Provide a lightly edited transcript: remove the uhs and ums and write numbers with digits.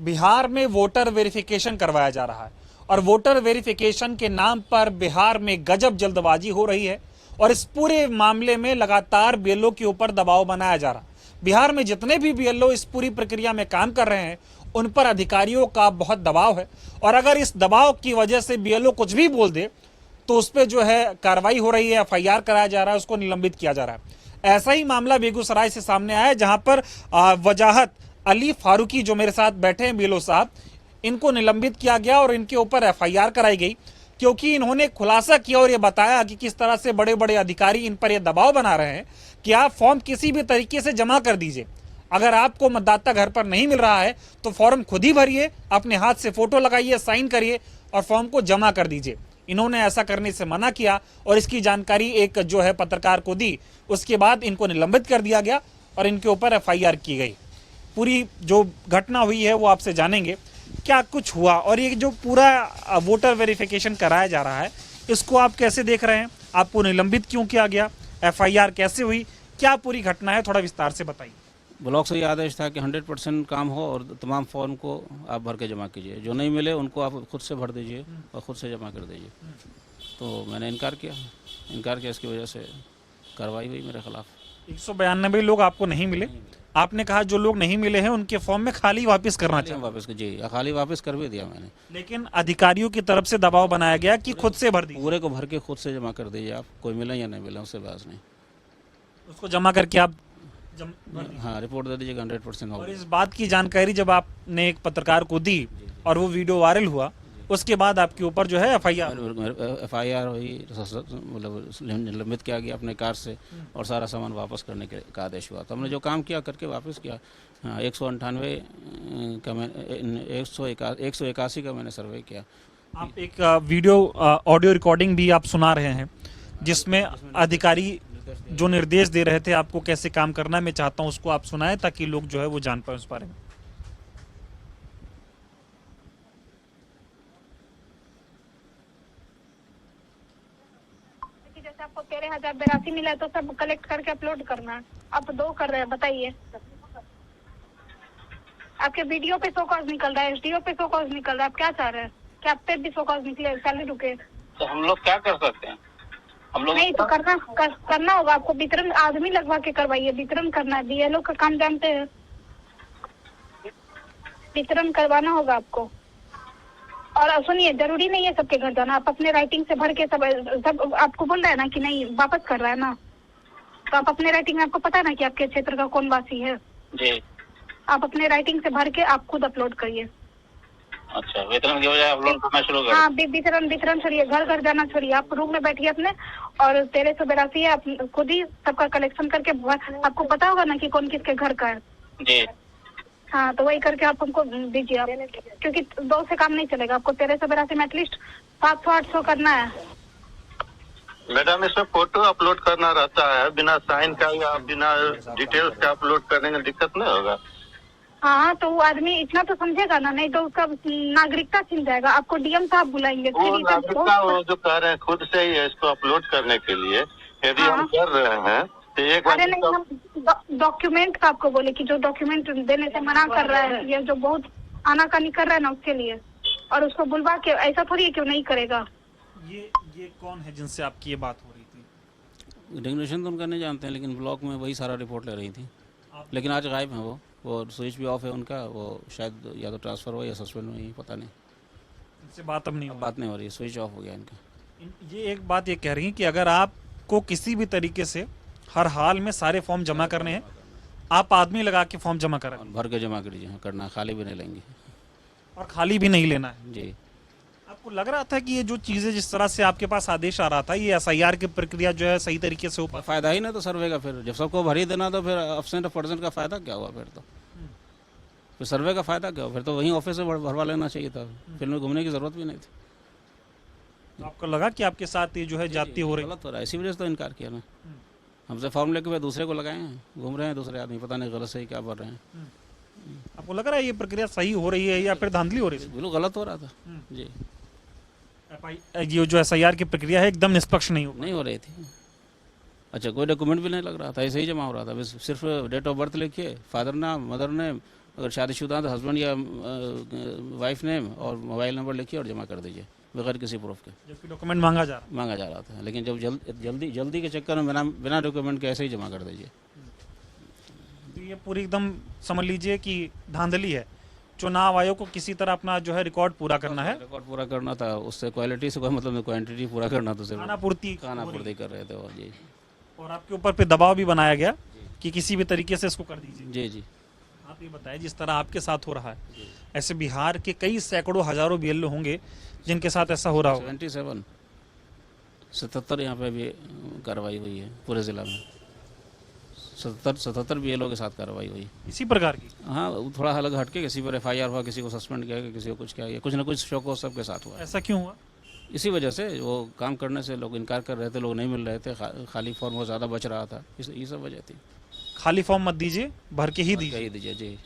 बिहार में voter verification करवाया जा रहा है और वोटर वेरिफिकेशन के नाम पर बिहार में गजब जल्दबाजी हो रही है और इस पूरे मामले में लगातार बीएलओ के ऊपर दबाव बनाया जा रहा है। बिहार में जितने भी बीएलओ इस पूरी प्रक्रिया में काम कर रहे हैं उन पर अधिकारियों का बहुत दबाव है और अगर इस दबाव की वजह से बीएलओ कुछ भी बोल दे तो उस पर जो है कार्रवाई हो रही है, एफआईआर कराया जा रहा है, उसको निलंबित किया जा रहा है। ऐसा ही मामला बेगूसराय से सामने आया है जहां पर वजाहत अली फारूकी जो मेरे साथ बैठे हैं बीएलओ साहब, इनको निलंबित किया गया और इनके ऊपर एफआईआर कराई गई क्योंकि इन्होंने खुलासा किया और ये बताया कि किस तरह से बड़े बड़े अधिकारी इन पर ये दबाव बना रहे हैं कि आप फॉर्म किसी भी तरीके से जमा कर दीजिए। अगर आपको मतदाता घर पर नहीं मिल रहा है तो फॉर्म खुद ही भरिए, अपने हाथ से फोटो लगाइए, साइन करिए और फॉर्म को जमा कर दीजिए। इन्होंने ऐसा करने से मना किया और इसकी जानकारी एक जो है पत्रकार को दी। उसके बाद इनको निलंबित कर दिया गया और इनके ऊपर एफआईआर की गई। पूरी जो घटना हुई है वो आपसे जानेंगे क्या कुछ हुआ और ये जो पूरा वोटर वेरिफिकेशन कराया जा रहा है इसको आप कैसे देख रहे हैं, आपको निलंबित क्यों किया गया, एफआईआर कैसे हुई, क्या पूरी घटना है, थोड़ा विस्तार से बताइए। ब्लॉक से ये आदेश था कि 100% काम हो और तमाम फॉर्म को आप भर के जमा कीजिए, जो नहीं मिले उनको आप खुद से भर दीजिए और खुद से जमा कर दीजिए। तो मैंने इनकार किया, इसकी वजह से कार्रवाई हुई मेरे खिलाफ। 192 लोग आपको नहीं मिले, आपने कहा जो लोग नहीं मिले हैं उनके फॉर्म में खाली वापस करना चाहिए। वापस जी, खाली वापस कर भी दिया मैंने, लेकिन अधिकारियों की तरफ से दबाव बनाया गया कि खुद से भर दीजिए। पूरे को भर के खुद से जमा कर दीजिए, आप कोई मिला या नहीं मिला उससे बात नहीं, उसको जमा करके आप हाँ रिपोर्ट दे दीजिएगा 100% और होगा। इस बात की जानकारी जब आपने एक पत्रकार को दी और वो वीडियो वायरल हुआ उसके बाद आपके ऊपर जो है एफआईआर हुई, मतलब निलंबित किया गया अपने कार से और सारा सामान वापस करने का आदेश हुआ। तो हमने जो काम किया करके वापस किया। हाँ 198 का मैंने 181 का मैंने सर्वे किया। आप एक वीडियो ऑडियो रिकॉर्डिंग भी आप सुना रहे हैं जिसमें अधिकारी जो निर्देश दे रहे थे आपको कैसे काम करना है, मैं चाहता हूं उसको आप सुनाएं ताकि लोग जो है वो जान पाए उस बारे में। जैसे आपको 13,082 मिला है तो सब कलेक्ट करके अपलोड करना है, आप 2 कर रहे हैं, बताइए। आपके वीडियो पे शो कॉज निकल रहा है, एसडीओ पे शो कॉज निकल रहा है, आप क्या चाह रहे हैं कि आप पे भी शो कॉज निकले, सैलरी रुके? तो हम लोग क्या कर सकते हैं? हम लोग नहीं तो करना होगा आपको, वितरण आदमी लगवा के करवाइए, वितरण करना है, बीएलओ का काम जानते हैं, वितरण करवाना होगा आपको। और सुनिए, जरूरी नहीं है सबके घर जाना, आप अपने राइटिंग से भर के सब आपको बोल रहा है ना कि नहीं वापस कर रहा है ना, तो आप अपने राइटिंग में, आपको पता है ना कि आपके क्षेत्र का कौन वासी है जी। आप अपने राइटिंग से भर के आप खुद अपलोड करिए। अच्छा, वेतन की बजाय अपलोड करना शुरू कर। हाँ वितरण छोड़िए, घर घर जाना छोड़िए, आप रूम में बैठिए अपने और 1382 है, आप खुद ही सबका कलेक्शन करके आपको पता होगा ना कि कौन किसके घर का है जी। हाँ तो वही करके आप हमको दीजिए आप, क्योंकि 2 से काम नहीं चलेगा, आपको 1382 में एटलीस्ट 700-800 करना है। मैडम इसमें फोटो अपलोड करना रहता है, बिना साइन का या बिना डिटेल्स का अपलोड करने में दिक्कत नहीं होगा? हाँ तो वो आदमी इतना तो समझेगा ना, नहीं तो उसका नागरिकता छिन जाएगा। आपको डीएम साहब बुलाएंगे, वो नागरिकता वो जो कह रहे हैं खुद से ही है इसको अपलोड करने के लिए, यदि हम कर रहे हैं तो एक अरे नहीं, हम डॉक्यूमेंट का आपको बोले कि जो डॉक्यूमेंट देने से मना कर रहा है, ये जो बहुत आनाकानी कर रहा है ना उसके लिए, और उसको बुलवा के ऐसा थोड़ी है क्यों नहीं करेगा। ये कौन है जिनसे आपकी ये बात हो रही थी? डिग्नेशन तो उनका नहीं जानते हैं, लेकिन ब्लॉक में वही सारा रिपोर्ट ले रही थी, लेकिन आज गायब है वो स्विच भी ऑफ है उनका, वो शायद या तो ट्रांसफ़र हो या सस्पेंड हुई, पता नहीं, इनसे बात अब नहीं हो रही, स्विच ऑफ हो गया इनका। ये एक बात ये कह रही है कि अगर आपको किसी भी तरीके से हर हाल में सारे फॉर्म जमा करने हैं, आप आदमी लगा के फॉर्म जमा करें, भर के जमा करिए, करना, खाली भी नहीं लेंगे और खाली भी नहीं लेना है जी। आपको लग रहा था कि ये जो चीज़ें जिस तरह से आपके पास आदेश आ रहा था, ये एसआईआर की प्रक्रिया जो है सही तरीके से हो फायदा ही ना तो सर्वे का, फिर जब सबको भर ही देना तो फिर % का फायदा क्या हुआ? फिर सर्वे का फायदा क्या हुआ? फिर तो वहीं ऑफिस से भरवा लेना चाहिए था, फिर में घूमने की जरूरत भी नहीं थी। तो आपको लगा कि आपके साथ ये जो है जाती हो रही, गलत हो रहा है, इसी वजह से तो इनकार किया ना। हमसे फॉर्म लेके फिर दूसरे को लगाए हैं, घूम रहे हैं दूसरे आदमी, पता नहीं गलत सही क्या भर रहे हैं। आपको लग रहा है ये प्रक्रिया सही हो रही है या फिर धांधली हो रही है? बिल्कुल गलत हो रहा था जी। ये जो एसआईआर की प्रक्रिया है एकदम निष्पक्ष नहीं हो रही थी। अच्छा, कोई डॉक्यूमेंट भी नहीं लग रहा था, ऐसे ही जमा हो रहा था, बस सिर्फ डेट ऑफ बर्थ लिखिए, फादर नाम, मदर नेम, अगर शादीशुदा तो हस्बैंड या वाइफ नेम और मोबाइल नंबर लिखिए और जमा कर दीजिए बगैर किसी प्रूफ के। जबकि डॉक्यूमेंट मांगा जा रहा मांगा जा रहा था, लेकिन जब जल्दी के चक्कर में बिना डॉक्यूमेंट के ऐसे ही जमा कर दीजिए। है। तो ये पूरी एकदम समझ लीजिए कि धांधली है। चुनाव आयोग को किसी तरह अपना जो है रिकॉर्ड पूरा करना है, रिकॉर्ड पूरा करना था, उससे क्वालिटी से कोई मतलब नहीं, क्वांटिटी पूरा करना था सिर्फ। खाना पूर्ति खाना पूर्ति कर रहे थे वो जी। और आपके ऊपर पे दबाव भी बनाया गया कि किसी भी तरीके से इसको कर दीजिए। जी जी आप ये बताएं, जिस तरह आपके साथ हो रहा है, ऐसे बिहार के कई सैकड़ों हजारों बीएलओ होंगे जिनके साथ ऐसा हो रहा होगा। 77 यहाँ पे भी कार्रवाई हुई है पूरे ज़िला में। 77 BLO के साथ कार्रवाई हुई। इसी प्रकार की। हाँ, वो थोड़ा अलग हटके, किसी पर FIR हुआ, किसी को सस्पेंड किया गया, किसी को कुछ किया गया, कुछ ना कुछ शौक हो सबके साथ हुआ। ऐसा क्यों हुआ? इसी वजह से वो काम करने से लोग इनकार कर रहे थे, लोग नहीं मिल रहे थे, खाली फॉर्म बहुत ज़्यादा बच रहा था, ये सब वजह थी। खाली फॉर्म मत दीजिए, भर के ही दीजिए। कही दीजिए जी।